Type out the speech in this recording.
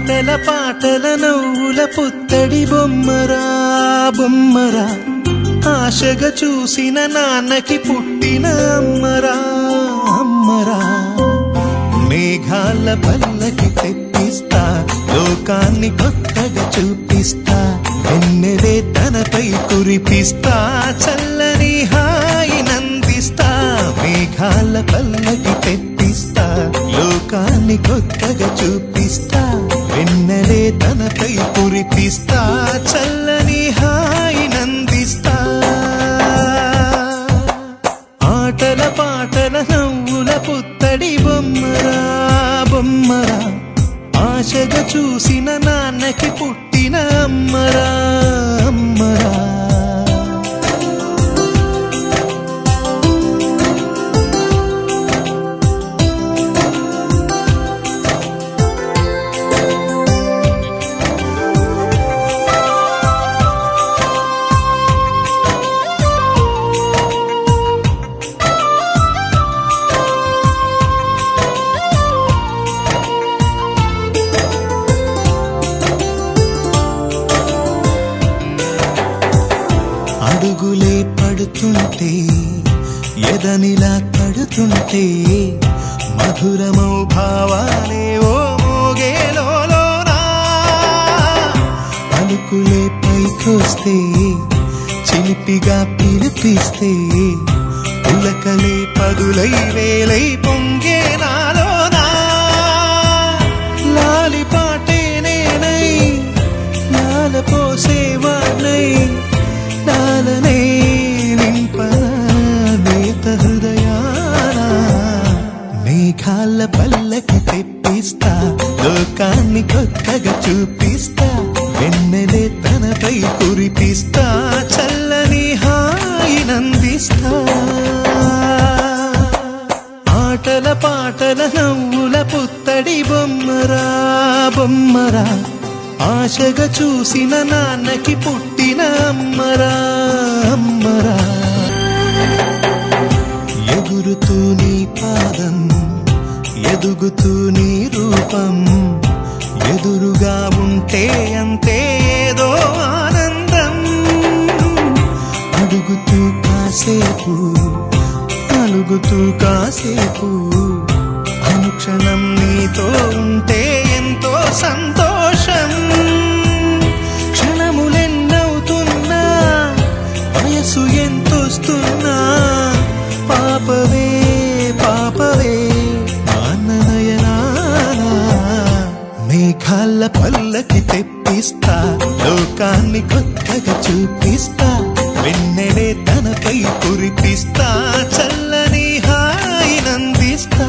ఆటల పాటల నవ్వుల పుత్తడి బొమ్మరా బొమ్మరా, ఆశగా చూసిన నాన్నకి పుట్టిన అమ్మరా అమ్మరా. మేఘాల పల్లకి తెప్పిస్తా, లోకాన్ని కొత్తగా చూపిస్తా, వెన్నెలే తనపై కురిపిస్తా, చల్లని హాయినందిస్తా. మేఘాల పల్లకి తెప్పిస్తా, లోకాన్ని కొత్తగా చూపిస్తా, వెన్నెలే తనపై కురిపిస్తా, చల్లని హాయినందిస్తా. ఆటల పాటల నవ్వుల పుత్తడి బొమ్మరా బొమ్మరా, ఆశగా చూసిన నాన్నకి పుట్టిన అమ్మరా అమ్మరా. అడుగులే పడుతుంటే ఎదనిలా తడుతుంటే, మధురమౌ భావాలే ఓ మోగేలోనా. పలుకులే పైకొస్తే చిలిపిగా పిలిపిస్తే, పులకలే పదులై వేలై పొంగే నాలోనా. లాలి పాటే నేనై లాల పోసేవాణ్ణై, లాలనే నింపనా నేత హృదయాన. మేఘాల పల్లకి తెప్పిస్తా, లోకాన్ని కొత్తగా చూపిస్తా, వెన్నెలే తనపై కురిపిస్తా, చల్లని హాయినందిస్తా. ఆటల పాటల నవ్వుల పుత్తడి బొమ్మరా బొమ్మరా, ఆశగా చూసిన నాన్నకి పుట్టిన అమ్మరా అమ్మరా. ఎగురుతూ నీ పాదం, ఎదుగుతూ నీ రూపం, ఎదురుగా ఉంటే అంతే ఏదో ఆనందం. అడుగుతూ కాసేపు, అలుగుతూ కాసేపు, అనుక్షణం నీతో ఉంటే ఎంతో సంతోషం. క్షణములెన్నవుతున్నా, వయసు ఎంతొస్తున్నా, పాపవే పాపవే నాన్ననయనానా. మేఘాల పల్లకి తెప్పిస్తా, లోకాన్ని కొత్తగా చూపిస్తా, వెన్నెలే తనపై కురిపిస్తా, చల్లని హాయినందిస్తా.